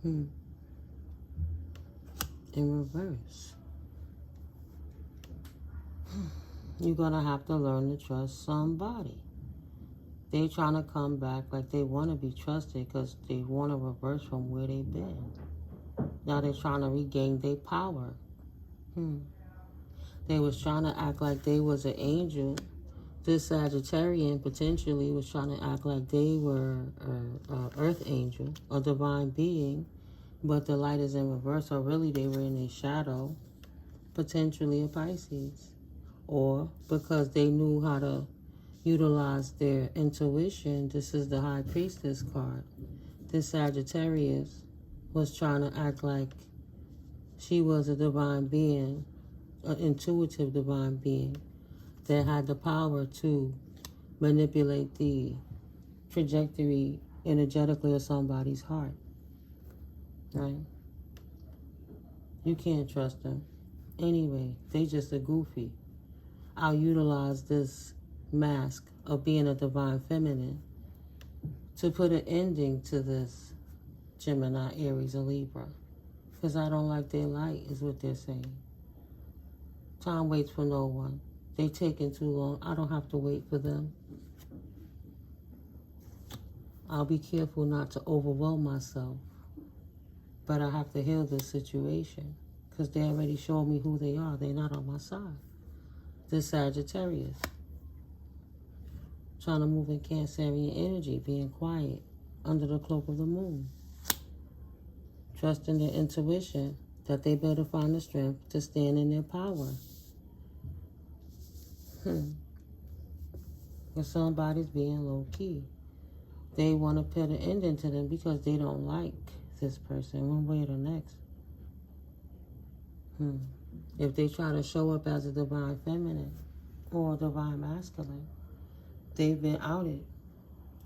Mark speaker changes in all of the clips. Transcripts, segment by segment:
Speaker 1: In reverse. You're going to have to learn to trust somebody. They're trying to come back like they want to be trusted because they want to reverse from where they've been. Now they're trying to regain their power. They was trying to act like they was an angel. This Sagittarian potentially was trying to act like they were an earth angel, a divine being, but the light is in reverse, so really they were in a shadow, potentially a Pisces. Or because they knew how to utilize their intuition, this is the High Priestess card. This Sagittarius was trying to act like she was a divine being, an intuitive divine being that had the power to manipulate the trajectory energetically of somebody's heart. Right? You can't trust them. Anyway, they just a goofy. I'll utilize this mask of being a divine feminine to put an ending to this Gemini, Aries, and Libra. Because I don't like their light, is what they're saying. Time waits for no one. They taking too long. I don't have to wait for them. I'll be careful not to overwhelm myself. But I have to heal this situation. Because they already showed me who they are. They're not on my side. This Sagittarius. Trying to move in Cancerian energy. Being quiet. Under the cloak of the moon. Trusting their intuition. That they better find the strength to stand in their power. But somebody's being low-key. They want to put an ending to them because they don't like this person one way or the next. If they try to show up as a divine feminine or a divine masculine, they've been outed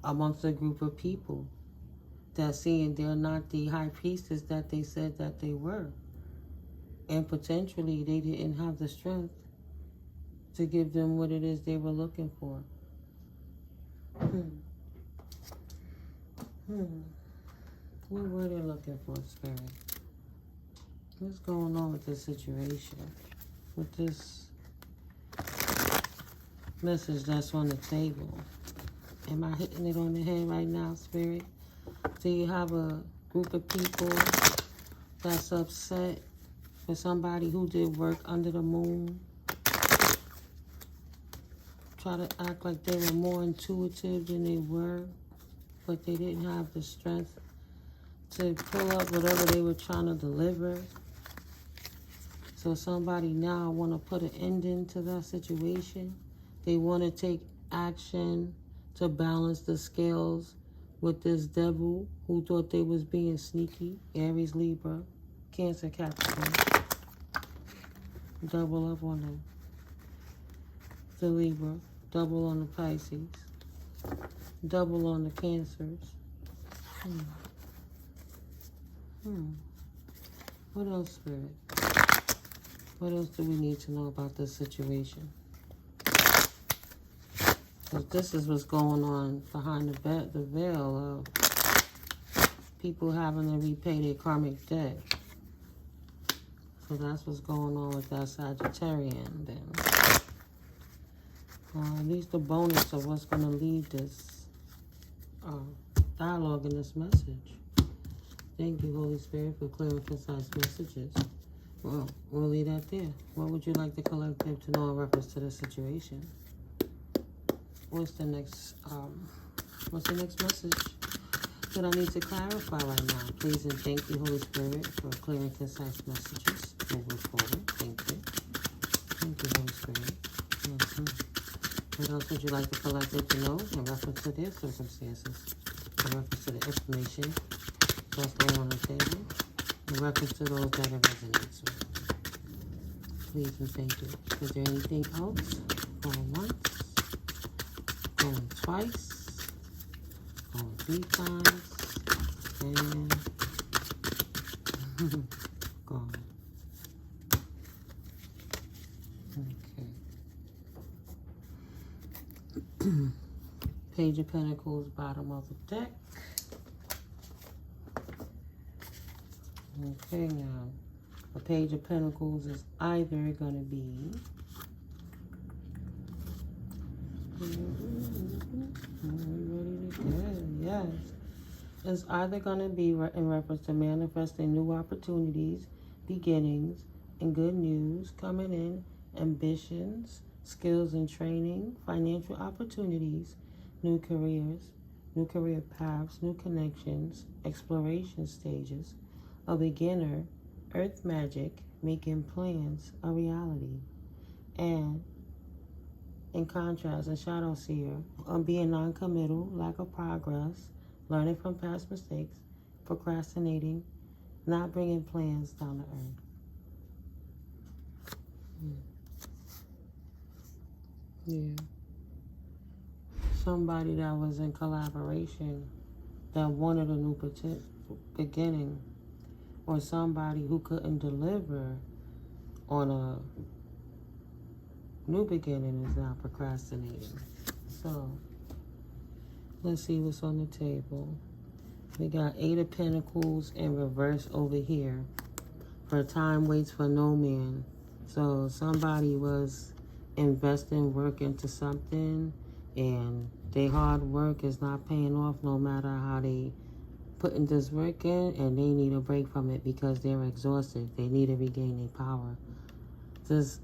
Speaker 1: amongst a group of people that seeing they're not the high priestess that they said that they were. And potentially they didn't have the strength to give them what it is they were looking for. What were they looking for, Spirit? What's going on with this situation? With this message that's on the table? Am I hitting it on the head right now, Spirit? Do you have a group of people that's upset with somebody who did work under the moon? Try to act like they were more intuitive than they were, but they didn't have the strength to pull up whatever they were trying to deliver. So somebody now want to put an ending to that situation. They want to take action to balance the scales with this devil who thought they was being sneaky. Aries, Libra, Cancer, Capricorn. Double up on the Libra. Double on the Pisces. Double on the Cancers. What else, Spirit? What else do we need to know about this situation? Because this is what's going on behind the veil of people having to repay their karmic debt. So that's what's going on with that Sagittarian then. At least the bonus of what's going to lead this dialogue in this message. Thank you, Holy Spirit, for clear and concise messages. Well, we'll leave that there. What would you like the collective to know in reference to the situation? What's the next message that I need to clarify right now? Please and thank you, Holy Spirit, for clear and concise messages moving forward. Thank you. Thank you, Holy Spirit. What else would you like the collective to know in reference to their circumstances? In reference to the information that's laying on the table? In reference to those that it resonates with? Please and thank you. Is there anything else? Going once? Going twice? Going 3 times? And gone. Okay. Page of Pentacles, bottom of the deck. Okay, now, a Page of Pentacles is either going to be... Yes. It's either going to be in reference to manifesting new opportunities, beginnings, and good news coming in, ambitions, skills and training, financial opportunities, new careers, new career paths, new connections, exploration stages, a beginner, earth magic, making plans a reality, and in contrast, a shadow seer, on being non-committal, lack of progress, learning from past mistakes, procrastinating, not bringing plans down to earth. Yeah. Somebody that was in collaboration that wanted a new beginning, or somebody who couldn't deliver on a new beginning is now procrastinating. So, let's see what's on the table. We got 8 of Pentacles in reverse over here. For time waits for no man. So somebody was investing work into something, and their hard work is not paying off no matter how they putting this work in, and they need a break from it because they're exhausted. They need to regain their power. This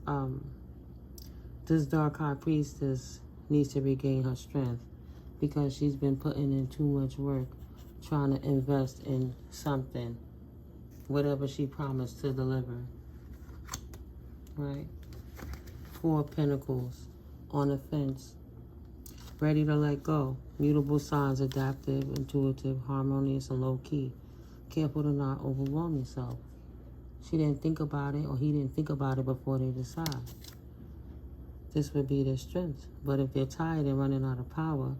Speaker 1: dark high priestess needs to regain her strength because she's been putting in too much work trying to invest in something, whatever she promised to deliver. Right? 4 of Pentacles on the fence, ready to let go. Mutable signs, adaptive, intuitive, harmonious, and low-key. Careful to not overwhelm yourself. She didn't think about it, or he didn't think about it before they decide. This would be their strength. But if they're tired and running out of power,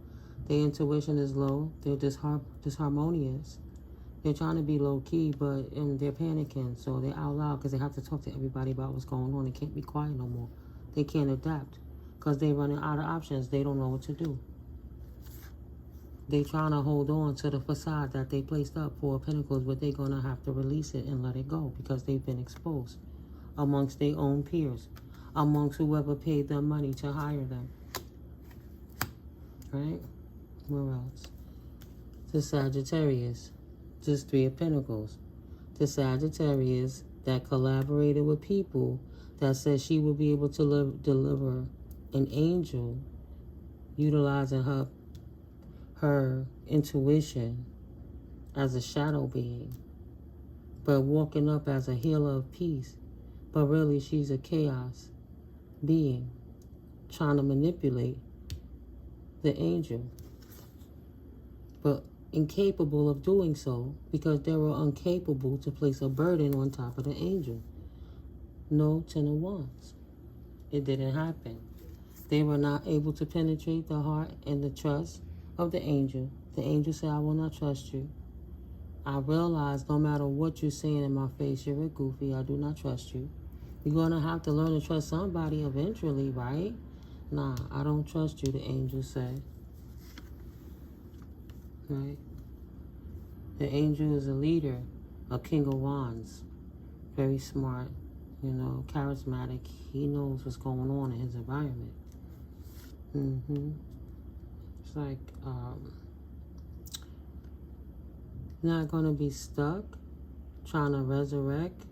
Speaker 1: their intuition is low, they're disharmonious. They're trying to be low-key, but they're panicking, so they're out loud because they have to talk to everybody about what's going on. They can't be quiet no more. They can't adapt because they're running out of options. They don't know what to do. They're trying to hold on to the facade that they placed up for Pentacles, but they're going to have to release it and let it go because they've been exposed amongst their own peers, amongst whoever paid them money to hire them. Right? Where else? The Sagittarius. Just 3 of Pentacles. The Sagittarius that collaborated with people that said she would be able to deliver an angel utilizing her intuition as a shadow being, but walking up as a healer of peace. But really, she's a chaos being trying to manipulate the angel, but incapable of doing so because they were incapable to place a burden on top of the angel. No 10 of Wands. It didn't happen. They were not able to penetrate the heart and the trust of the angel. The angel said, I will not trust you. I realize no matter what you're saying in my face, you're a goofy. I do not trust you. You're going to have to learn to trust somebody eventually, right? Nah, I don't trust you, the angel said. Right? The angel is a leader, a king of wands. Very smart, charismatic. He knows what's going on in his environment. It's like, not going to be stuck trying to resurrect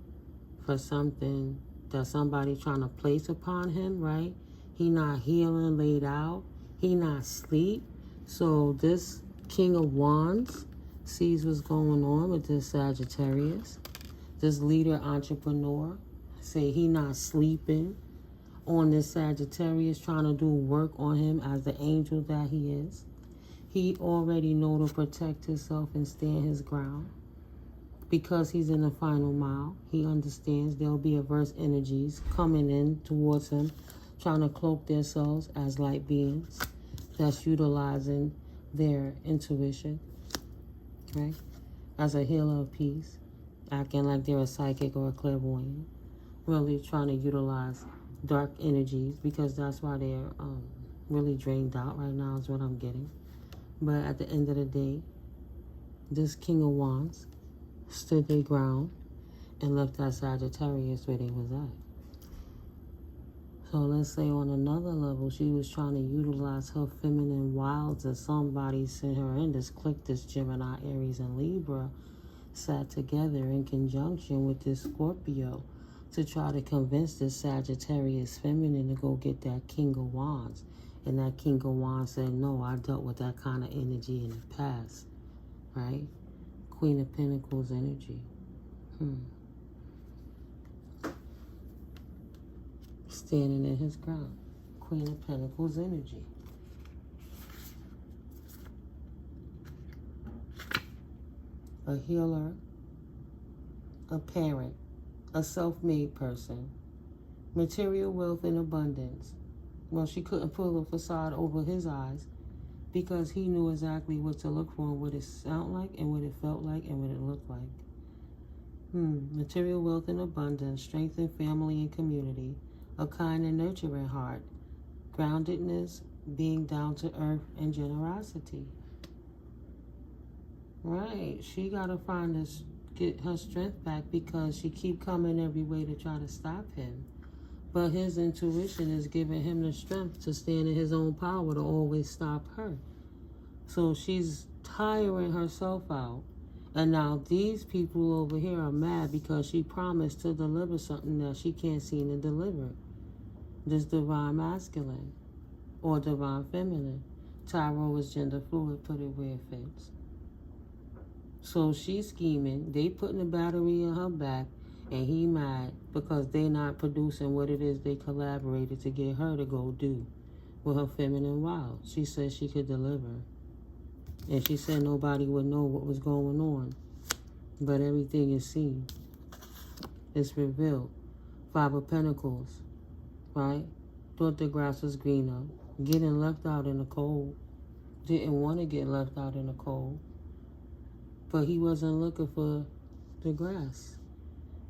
Speaker 1: for something that somebody trying to place upon him, right? He not healing, laid out. He not asleep. So this King of Wands sees what's going on with this Sagittarius. This leader, entrepreneur, say he not sleeping on this Sagittarius, trying to do work on him as the angel that he is. He already know to protect himself and stand his ground. Because he's in the final mile, he understands there'll be adverse energies coming in towards him, trying to cloak themselves as light beings that's utilizing their intuition, right? As a healer of peace, acting like they're a psychic or a clairvoyant, really trying to utilize dark energies because that's why they're really drained out right now is what I'm getting. But at the end of the day, this King of Wands stood their ground and left that Sagittarius where they was at. So let's say on another level, she was trying to utilize her feminine wilds, and somebody sent her in. This click, this Gemini, Aries, and Libra sat together in conjunction with this Scorpio to try to convince this Sagittarius feminine to go get that King of Wands. And that King of Wands said, no, I dealt with that kind of energy in the past, right? Queen of Pentacles energy. Standing in his ground. Queen of Pentacles energy. A healer, a parent, a self-made person, material wealth in abundance. Well, she couldn't pull a facade over his eyes because he knew exactly what to look for and what it sounded like and what it felt like and what it looked like. Material wealth in abundance, strength in family and community, a kind and nurturing heart, groundedness, being down to earth, and generosity. Right, she gotta find this, get her strength back because she keep coming every way to try to stop him. But his intuition is giving him the strength to stand in his own power to always stop her. So she's tiring herself out. And now these people over here are mad because she promised to deliver something that she can't seem to deliver. This divine masculine or divine feminine. Tarot is gender fluid, put it where it fits. So she's scheming. They putting a battery in her back, and he mad because they not producing what it is they collaborated to get her to go do with her feminine wild. She said she could deliver. And she said nobody would know what was going on. But everything is seen. It's revealed. 5 of Pentacles, right? Thought the grass was greener. Getting left out in the cold. Didn't want to get left out in the cold. But he wasn't looking for the grass.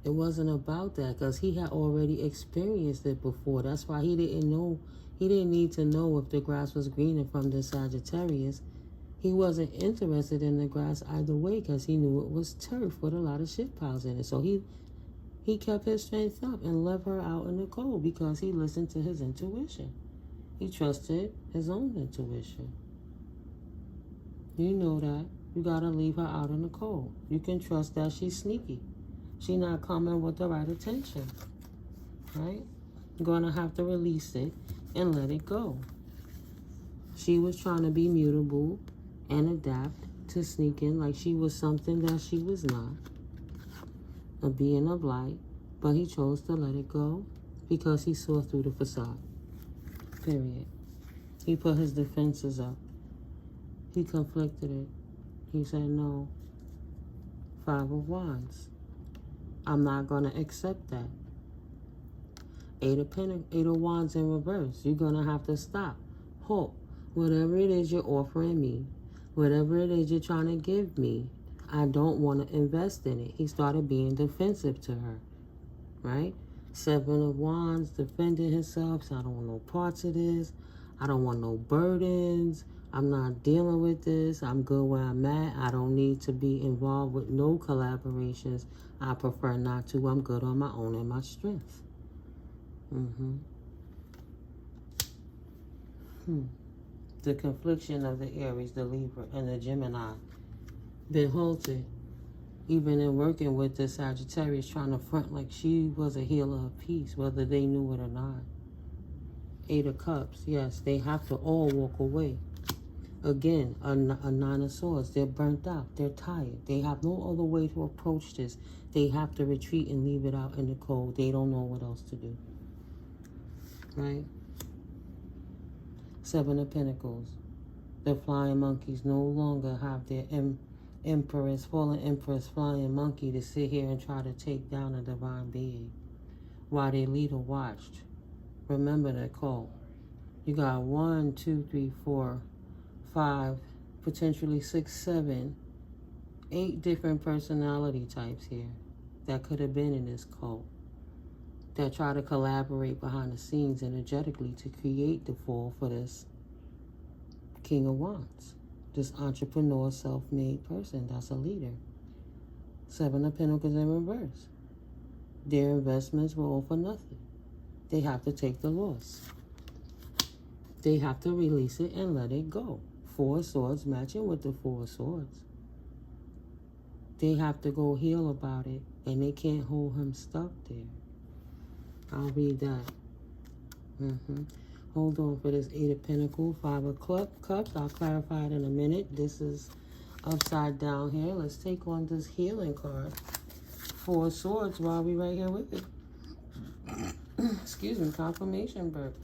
Speaker 1: It wasn't about that because he had already experienced it before. That's why he didn't know. He didn't need to know if the grass was greener from the Sagittarius. He wasn't interested in the grass either way because he knew it was turf with a lot of shit piles in it. So he kept his strength up and left her out in the cold because he listened to his intuition. He trusted his own intuition. You know that. You gotta leave her out in the cold. You can trust that she's sneaky. She's not coming with the right attention. Right? You're gonna have to release it and let it go. She was trying to be mutable and adapt to sneaking like she was something that she was not. A being of light. But he chose to let it go because he saw through the facade. Period. He put his defenses up. He conflicted it. He said, no. 5 of Wands. I'm not going to accept that. 8 of Wands in reverse. You're going to have to stop. Halt. Whatever it is you're offering me, whatever it is you're trying to give me, I don't want to invest in it. He started being defensive to her. Right? 7 of Wands, defending himself. So I don't want no parts of this. I don't want no burdens. I'm not dealing with this. I'm good where I'm at. I don't need to be involved with no collaborations. I prefer not to. I'm good on my own and my strength. The confliction of the Aries, the Libra, and the Gemini been halted. Even in working with the Sagittarius, trying to front like she was a healer of peace, whether they knew it or not. 8 of Cups, yes, they have to all walk away. Again, a 9 of Swords. They're burnt out. They're tired. They have no other way to approach this. They have to retreat and leave it out in the cold. They don't know what else to do. Right? 7 of Pentacles. The flying monkeys no longer have their empress, fallen empress, flying monkey to sit here and try to take down a divine being while their leader watched. Remember that call. You got 1, 2, 3, 4, 5, potentially 6, 7, 8 different personality types here that could have been in this cult that try to collaborate behind the scenes energetically to create the fall for this King of Wands, this entrepreneur, self-made person that's a leader. 7 of Pentacles in reverse. their investments were all for nothing. They have to take the loss. They have to release it and let it go. 4 of Swords matching with the 4 of Swords. They have to go heal about it, and they can't hold him stuck there. I'll read that. Hold on for this 8 of Pentacles, 5 of Cups. I'll clarify it in a minute. This is upside down here. Let's take on this healing card. 4 of Swords while we right here with it. Excuse me, confirmation bird.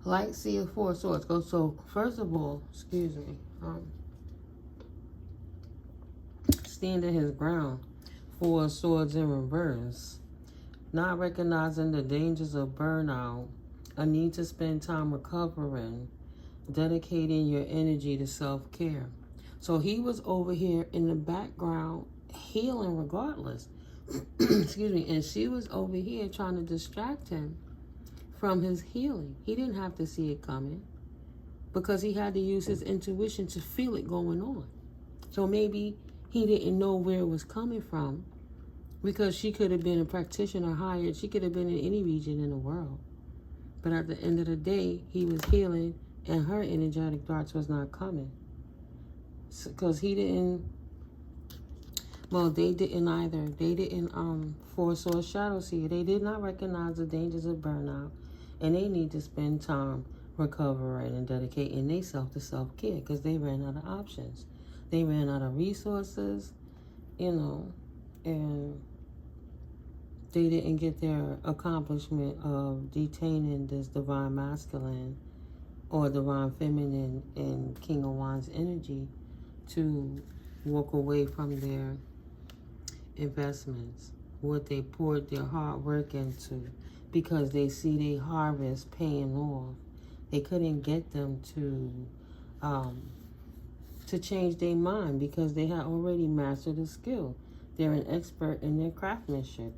Speaker 1: Light Sea of 4 of Swords. Go. So first of all, excuse me. Standing his ground. 4 of Swords in reverse. Not recognizing the dangers of burnout. A need to spend time recovering. Dedicating your energy to self-care. So he was over here in the background healing regardless. Excuse me. And she was over here trying to distract him from his healing. He didn't have to see it coming because he had to use his intuition to feel it going on. So maybe he didn't know where it was coming from because she could have been a practitioner hired. She could have been in any region in the world. But at the end of the day, he was healing and her energetic darts was not coming. Because he didn't, well, they didn't either. They didn't, 4 of Swords Shadow Seer. They did not recognize the dangers of burnout. And they need to spend time recovering and dedicating themselves to self-care because they ran out of options. They ran out of resources, you know, and they didn't get their accomplishment of detaining this divine masculine or divine feminine and King of Wands energy to walk away from their investments, what they poured their hard work into, because they see their harvest paying off. They couldn't get them to change their mind because they had already mastered the skill. They're an expert in their craftsmanship.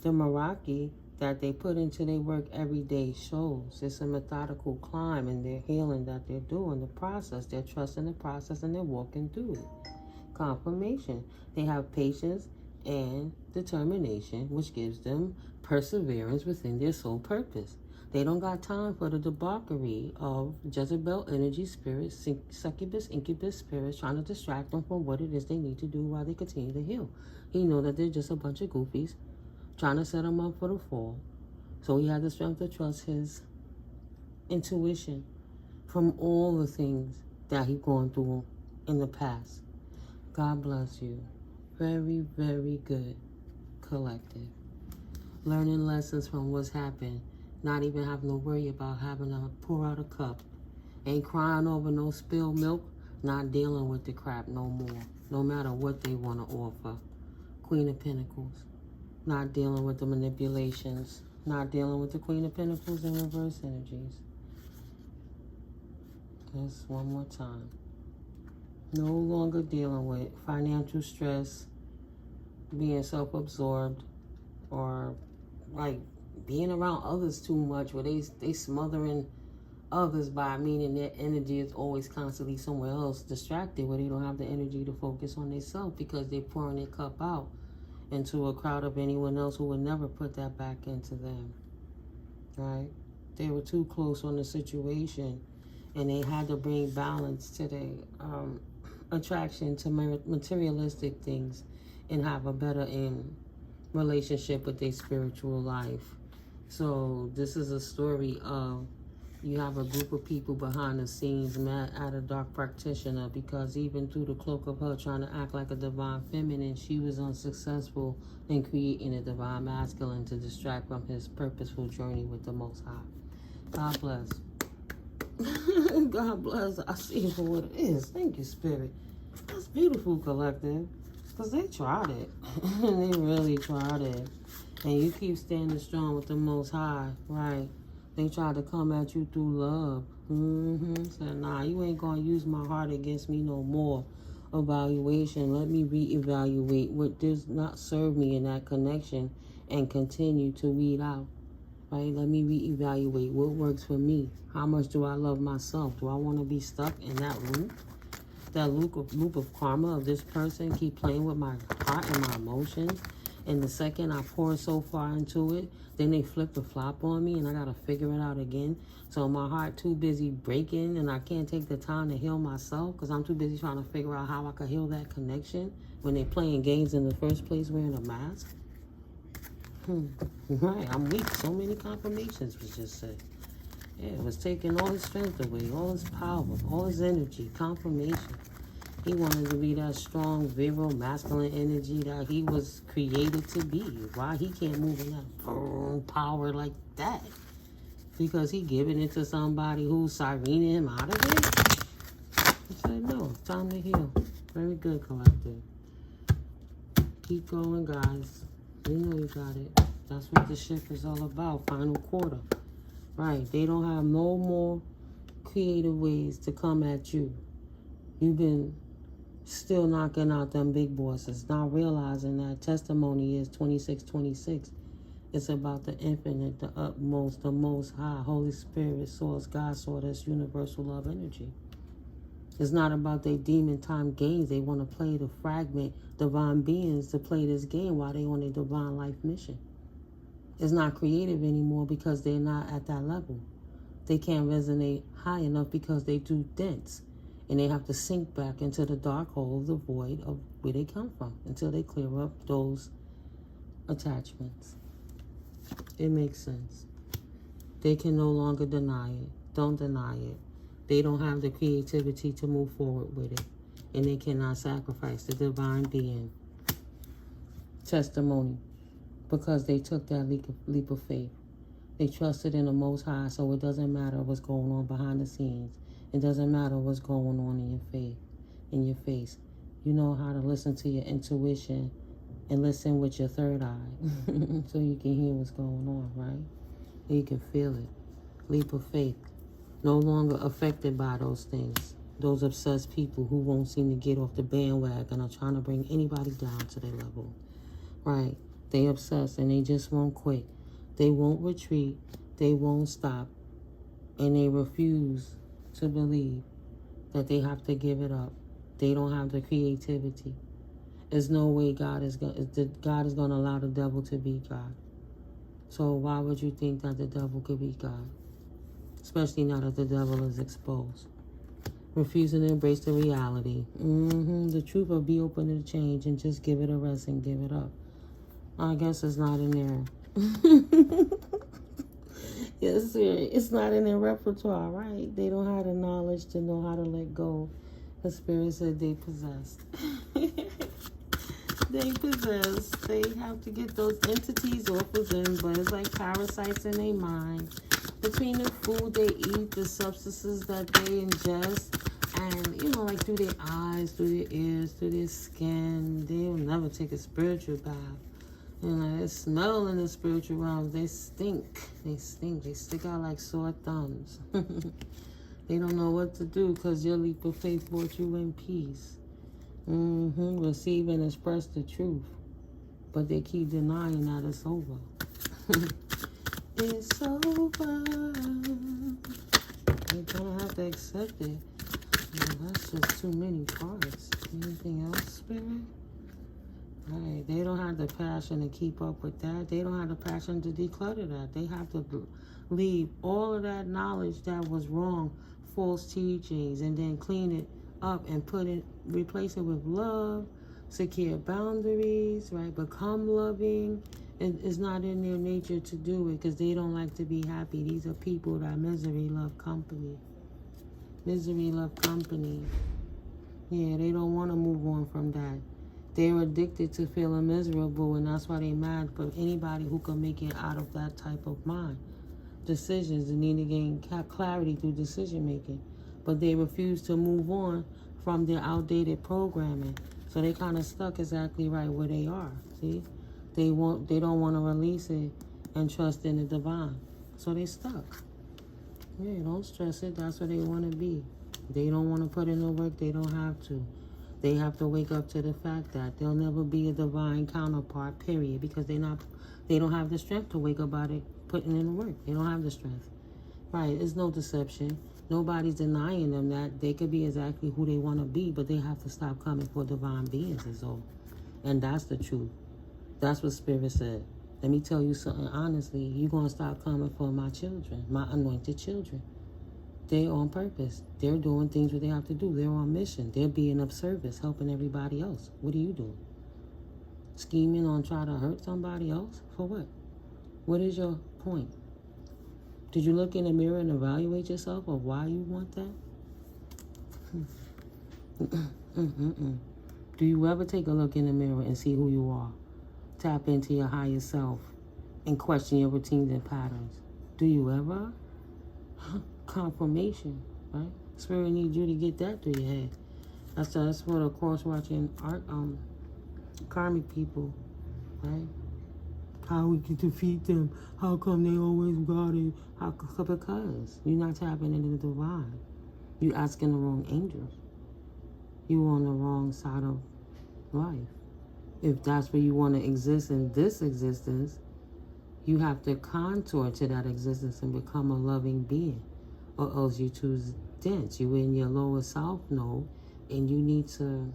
Speaker 1: The Meraki that they put into their work every day shows. It's a methodical climb in their healing that they're doing, the process. They're trusting the process and they're walking through it. Confirmation. They have patience and determination, which gives them perseverance within their soul purpose. They don't got time for the debauchery of Jezebel energy spirits, succubus, incubus spirits trying to distract them from what it is they need to do while they continue to heal. He know that they're just a bunch of goofies trying to set them up for the fall. So he had the strength to trust his intuition from all the things that he's gone through in the past. God bless you. Very, very good, collective. Learning lessons from what's happened. Not even having to worry about having to pour out a cup. Ain't crying over no spilled milk. Not dealing with the crap no more. No matter what they want to offer. Queen of Pentacles. Not dealing with the manipulations. Not dealing with the Queen of Pentacles and reverse energies. Just one more time. No longer dealing with financial stress, being self-absorbed, or like being around others too much where they smothering others by meaning their energy is always constantly somewhere else distracted where they don't have the energy to focus on themselves because they're pouring their cup out into a crowd of anyone else who would never put that back into them. Right? They were too close on the situation and they had to bring balance to their attraction to materialistic things and have a better relationship with their spiritual life. So this is a story of you have a group of people behind the scenes mad at a dark practitioner because even through the cloak of her trying to act like a divine feminine, she was unsuccessful in creating a divine masculine to distract from his purposeful journey with the Most High. God bless. God bless. I see it for what it is. Thank you, Spirit. That's beautiful, collective. Because they tried it. They really tried it. And you keep standing strong with the Most High, right? They tried to come at you through love. Said, nah, you ain't going to use my heart against me no more. Evaluation. Let me reevaluate what does not serve me in that connection and continue to weed out. Right? Let me reevaluate what works for me. How much do I love myself? Do I want to be stuck in that loop? That loop of karma of this person keep playing with my heart and my emotions And the second I pour so far into it, then they flip the flop on me and I gotta figure it out again. So my heart too busy breaking and I can't take the time to heal myself because I'm too busy trying to figure out how I could heal that connection when they playing games in the first place wearing a mask. Right, I'm weak. So many confirmations was just said. Yeah, it was taking all his strength away, all his power, all his energy, confirmation. He wanted to be that strong, virile, masculine energy that he was created to be. Why he can't move in that power like that? Because he giving it to somebody who's sirening him out of it? He said, no, it's time to heal. Very good, collective. Keep going, guys. You know you got it. That's what the shift is all about. Final quarter. Right. They don't have no more creative ways to come at you. You've been still knocking out them big bosses, not realizing that testimony is 2626. It's about the infinite, the utmost, the most high, Holy Spirit, source, God, source, universal love energy. It's not about their demon time games. They want to play the fragment divine beings to play this game while they on a divine life mission. It's not creative anymore because they're not at that level. They can't resonate high enough because they too dense. And they have to sink back into the dark hole of the void of where they come from until they clear up those attachments. It makes sense. They can no longer deny it. Don't deny it. They don't have the creativity to move forward with it. And they cannot sacrifice the divine being testimony because they took that leap of faith. They trusted in the Most High, so it doesn't matter what's going on behind the scenes. It doesn't matter what's going on in your faith, in your face. You know how to listen to your intuition and listen with your third eye so you can hear what's going on, right? And you can feel it. Leap of faith. No longer affected by those things. Those obsessed people who won't seem to get off the bandwagon or trying to bring anybody down to their level. Right? They obsessed and they just won't quit. They won't retreat. They won't stop. And they refuse to believe that they have to give it up. They don't have the creativity. There's no way God is going to allow the devil to be God. So why would you think that the devil could be God? Especially now that the devil is exposed. Refusing to embrace the reality. The truth will be open to change and just give it a rest and give it up. I guess it's not in there. Yes, sir. It's not in their repertoire, right? They don't have the knowledge to know how to let go. The spirit said they possessed. They possess. They have to get those entities off of them, but it's like parasites in their mind. Between the food they eat, the substances that they ingest, and, like through their eyes, through their ears, through their skin, they'll never take a spiritual bath. They smell in the spiritual realm. They stink. They stink. They stick out like sore thumbs. They don't know what to do because your leap of faith brought you in peace. Receive and express the truth. But they keep denying that it's over. It's over. They're going to have to accept it. That's just too many parts. Anything else, Spirit? Right. They don't have the passion to keep up with that. They don't have the passion to declutter that. They have to leave all of that knowledge that was wrong, false teachings, and then clean it up and replace it with love, secure boundaries, right? Become loving. It's not in their nature to do it because they don't like to be happy. These are people that misery love company. Misery love company. Yeah, they don't want to move on from that. They're addicted to feeling miserable, and that's why they're mad for anybody who can make it out of that type of mind. Decisions, they need to gain clarity through decision making, but they refuse to move on from their outdated programming. So they kind of stuck exactly right where they are. See, they don't want to release it and trust in the divine, so they stuck. Yeah, don't stress it. That's where they want to be. They don't want to put in the work. They don't have to. They have to wake up to the fact that they'll never be a divine counterpart, period, because they don't have the strength to wake up about it, putting in the work. They don't have the strength. Right, it's no deception. Nobody's denying them that they could be exactly who they want to be, but they have to stop coming for divine beings is all. And that's the truth. That's what Spirit said. Let me tell you something honestly. You're going to stop coming for my children, my anointed children. They're on purpose. They're doing things what they have to do. They're on mission. They're being of service, helping everybody else. What are you doing? Scheming on trying to hurt somebody else? For what? What is your point? Did you look in the mirror and evaluate yourself of why you want that? Do you ever take a look in the mirror and see who you are? Tap into your higher self and question your routines and patterns. Do you ever? Confirmation, right? Spirit needs you to get that through your head. That's for the cross-watching art, karmic people, right? How we can defeat them? How come they always got it? Because you're not tapping into the divine. You're asking the wrong angels. You're on the wrong side of life. If that's where you want to exist in this existence, you have to contour to that existence and become a loving being. Or else you choose dense. You're in your lower self node, and you need to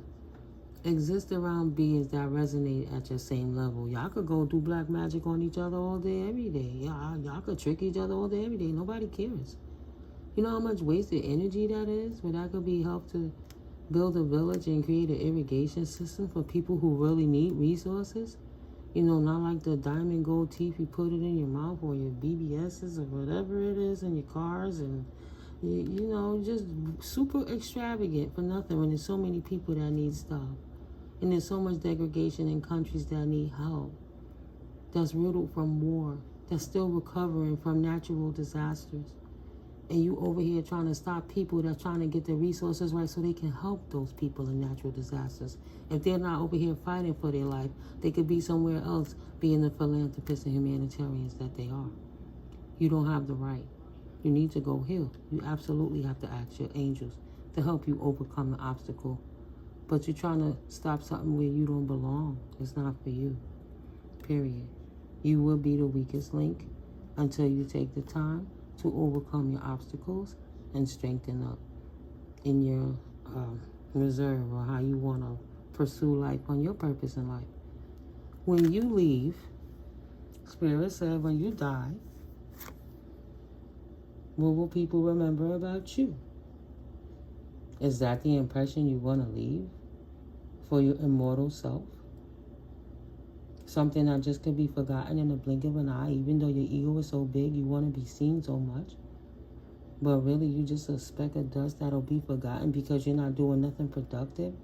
Speaker 1: exist around beings that resonate at your same level. Y'all could go do black magic on each other all day, every day. Y'all could trick each other all day, every day. Nobody cares. You know how much wasted energy that is? Where that could be helped to build a village and create an irrigation system for people who really need resources. You know, not like the diamond gold teeth you put it in your mouth or your BBSs or whatever it is in your cars, and you know, just super extravagant for nothing when there's so many people that need stuff. And there's so much degradation in countries that need help, that's riddled from war, that's still recovering from natural disasters. And you over here trying to stop people that's trying to get the resources right so they can help those people in natural disasters. If they're not over here fighting for their life, they could be somewhere else being the philanthropists and humanitarians that they are. You don't have the right. You need to go heal. You absolutely have to ask your angels to help you overcome the obstacle. But you're trying to stop something where you don't belong. It's not for you. Period. You will be the weakest link until you take the time to overcome your obstacles and strengthen up in your reserve, or how you want to pursue life on your purpose in life. When you leave, Spirit said when you die, what will people remember about you? Is that the impression you want to leave for your immortal self? Something that just could be forgotten in a blink of an eye, even though your ego is so big, you want to be seen so much. But really, you just a speck of dust that'll be forgotten because you're not doing nothing productive.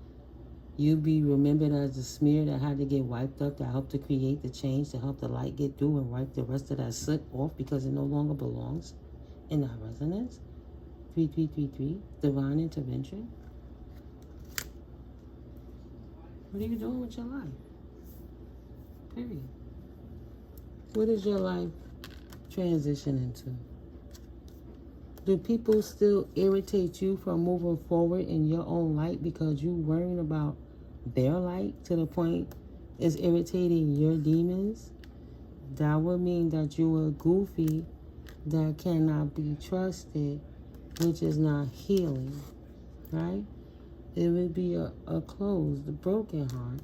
Speaker 1: You be remembered as the smear that had to get wiped up, that helped to create the change, to help the light get through and wipe the rest of that soot off because it no longer belongs in that resonance. 3333, divine intervention. What are you doing with your life? Period. What is your life transition into? Do people still irritate you from moving forward in your own light because you worrying about their light to the point it's irritating your demons? That would mean that you're a goofy that cannot be trusted, which is not healing, right? It would be a closed, broken heart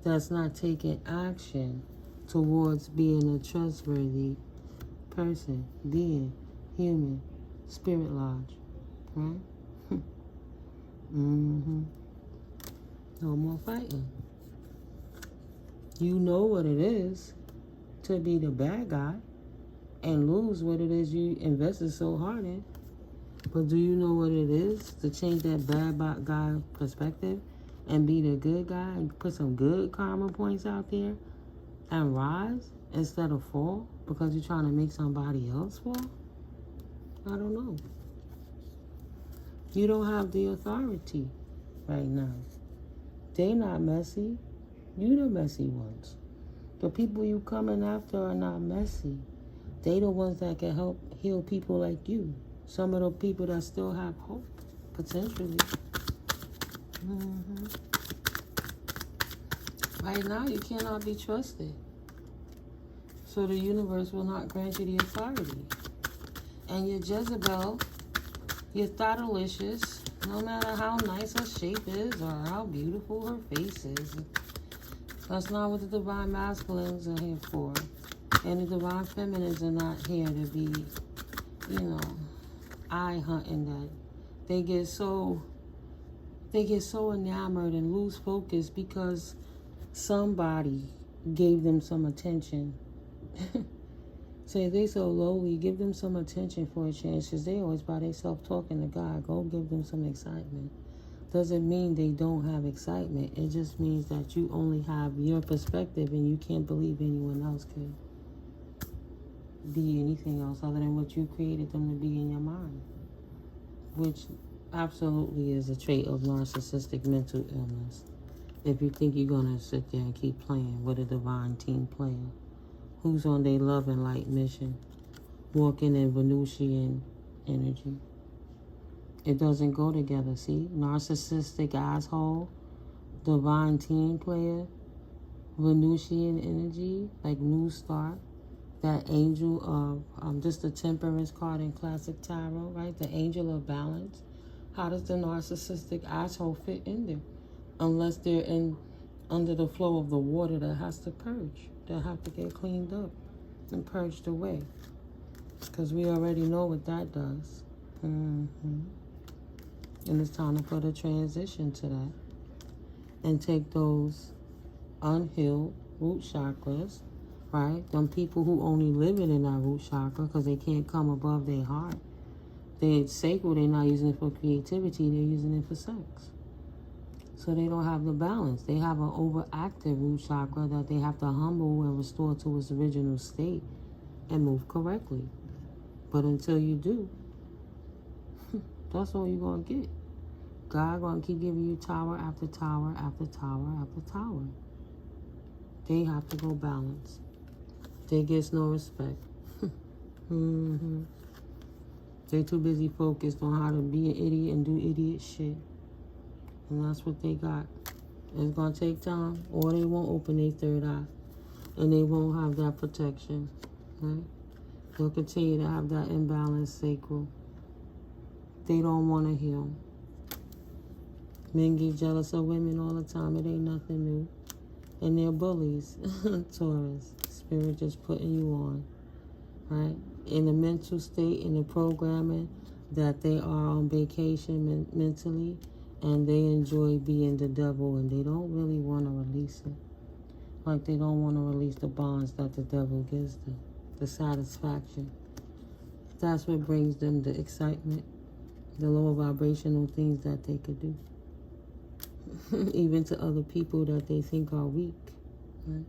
Speaker 1: that's not taking action towards being a trustworthy person, being human, spirit lodge, right? No more fighting. You know what it is to be the bad guy and lose what it is you invested so hard in. But do you know what it is to change that bad guy perspective and be the good guy and put some good karma points out there and rise instead of fall because you're trying to make somebody else fall? I don't know. You don't have the authority right now. They not messy. You the messy ones. The people you coming after are not messy. They the ones that can help heal people like you. Some of the people that still have hope, potentially. Right now, you cannot be trusted. So the universe will not grant you the authority. And your Jezebel, your Thoughtalicious, no matter how nice her shape is or how beautiful her face is, That's not what the divine masculines are here for. And the divine feminines are not here to be, you know, eye hunting that. They get so enamored and lose focus because somebody gave them some attention. So if they so lowly, give them some attention for a change, because they always by themselves talking to God. Go give them some excitement. Doesn't mean they don't have excitement. It just means that you only have your perspective and you can't believe anyone else could be anything else other than what you created them to be in your mind, which absolutely is a trait of narcissistic mental illness. If you think you're going to sit there and keep playing with a divine team player who's on their love and light mission, walking in Venusian energy. It doesn't go together, see? Narcissistic asshole, divine team player, Venusian energy, like New Start, that angel of, just the Temperance card in Classic Tarot, right? The angel of balance. How does the narcissistic asshole fit in there? Unless they're under the flow of the water that has to purge, that have to get cleaned up and purged away. Because we already know what that does. And it's time to put a transition to that. And take those unhealed root chakras, right? Them people who only living in that root chakra because they can't come above their heart. They're sacred, they're not using it for creativity, they're using it for sex. So they don't have the balance. They have an overactive root chakra that they have to humble and restore to its original state and move correctly. But until you do, that's all you're going to get. God going to keep giving you tower after tower after tower after tower. They have to go balance. They gets no respect. They're too busy focused on how to be an idiot and do idiot shit. And that's what they got. It's going to take time, or they won't open their third eye. And they won't have that protection. Right? They'll continue to have that imbalanced sacral. They don't want to heal. Men get jealous of women all the time. It ain't nothing new. And they're bullies. Taurus. Spirit just putting you on. Right? In the mental state, in the programming, that they are on vacation mentally, and they enjoy being the devil, and they don't really want to release it. Like they don't want to release the bonds that the devil gives them, the satisfaction. That's what brings them the excitement, the lower vibrational things that they could do. Even to other people that they think are weak. Right?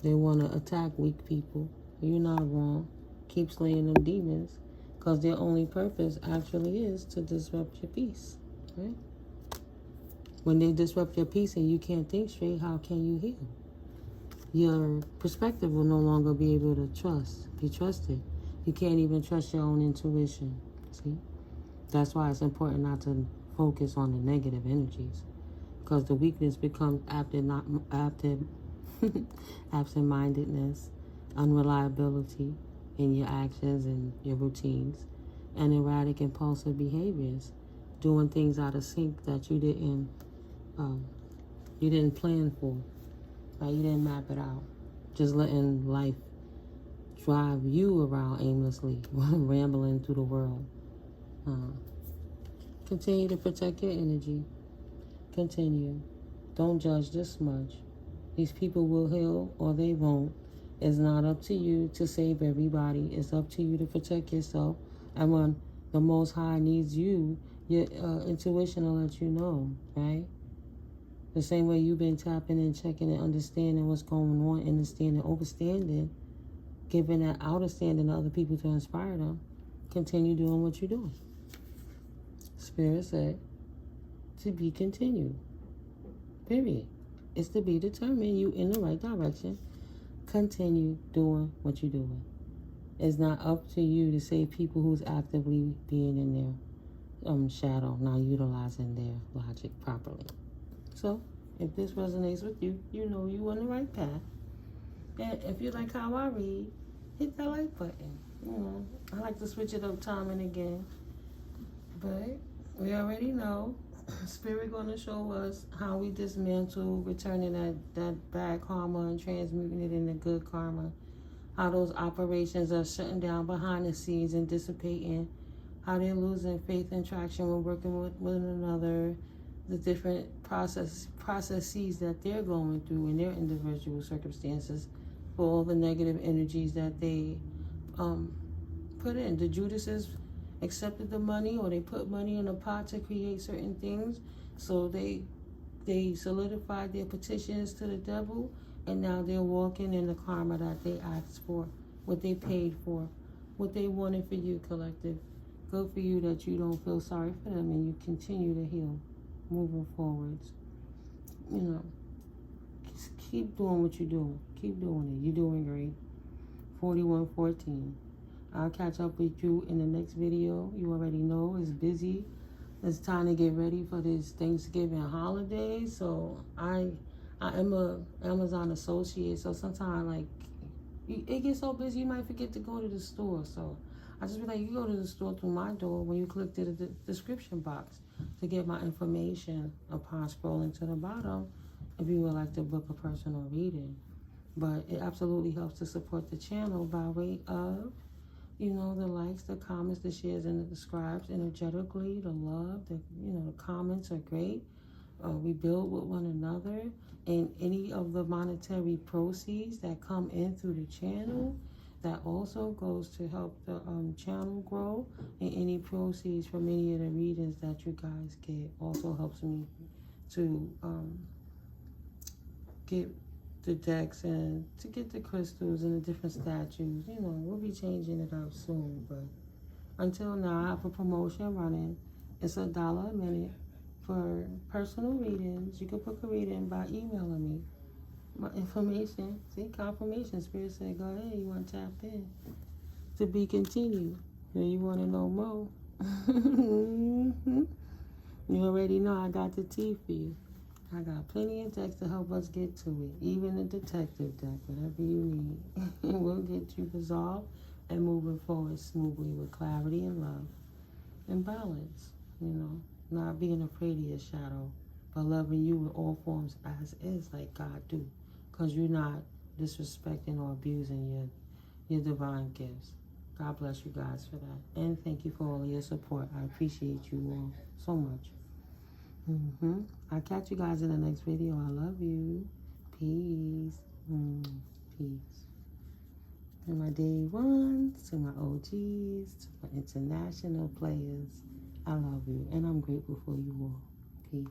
Speaker 1: They want to attack weak people. You're not wrong. Keep slaying them demons. Because their only purpose actually is to disrupt your peace. Right? When they disrupt your peace and you can't think straight, how can you heal? Your perspective will no longer be able to be trusted. You can't even trust your own intuition. See? That's why it's important not to focus on the negative energies. Because the weakness becomes absent-mindedness, unreliability in your actions and your routines, and erratic impulsive behaviors, doing things out of sync that you didn't plan for, right? You didn't map it out. Just letting life drive you around aimlessly, rambling through the world. Continue to protect your energy. Continue. Don't judge this much. These people will heal or they won't. It's not up to you to save everybody. It's up to you to protect yourself. And when the Most High needs you, your intuition will let you know, right? The same way you've been tapping and checking and understanding what's going on, understanding, overstanding, giving that understanding to other people to inspire them. Continue doing what you're doing. Spirit said to be continued. Period. It's to be determined. You in the right direction. Continue doing what you're doing. It's not up to you to save people who's actively being in their shadow, not utilizing their logic properly. So, if this resonates with you, you know you're on the right path. And if you like how I read, hit that like button. You know, I like to switch it up time and again. But we already know Spirit going to show us how we dismantle returning that bad karma and transmuting it into good karma. How those operations are shutting down behind the scenes and dissipating. How they're losing faith and traction when working with one another. The different processes that they're going through in their individual circumstances for all the negative energies that they put in. The Judases accepted the money, or they put money in a pot to create certain things. So they solidified their petitions to the devil, and now they're walking in the karma that they asked for, what they paid for, what they wanted for you, collective. Good for you that you don't feel sorry for them and you continue to heal, moving forwards. You know, just keep doing what you're doing. Keep doing it. You're doing great. 4114. I'll catch up with you in the next video. You already know it's busy. It's time to get ready for this Thanksgiving holiday. So I am a Amazon associate. So sometimes like it gets so busy you might forget to go to the store. So I just be like, you go to the store through my door when you click to the description box to get my information upon scrolling to the bottom if you would like to book a personal reading. But it absolutely helps to support the channel by way of, you know, the likes, the comments, the shares, and the subscribes energetically, the love, the comments are great. We build with one another, and any of the monetary proceeds that come in through the channel, that also goes to help the channel grow, and any proceeds from any of the readings that you guys get also helps me to get the decks and to get the crystals and the different statues. You know, we'll be changing it up soon, but until now, I have a promotion running. It's $1 a minute for personal readings. You can book a reading by emailing me my information. See, confirmation. Spirit said, go ahead, you want to tap in. To be continued. Then you want to know more. You already know I got the tea for you. I got plenty of decks to help us get to it. Even a detective deck, whatever you need. We'll get you resolved and moving forward smoothly with clarity and love and balance. You know, not being afraid of your shadow, but loving you in all forms as is, like God do. Because you're not disrespecting or abusing your divine gifts. God bless you guys for that. And thank you for all of your support. I appreciate you all so much. I'll catch you guys in the next video. I love you. Peace. Peace. To my day ones, to my OGs, to my international players, I love you. And I'm grateful for you all. Peace.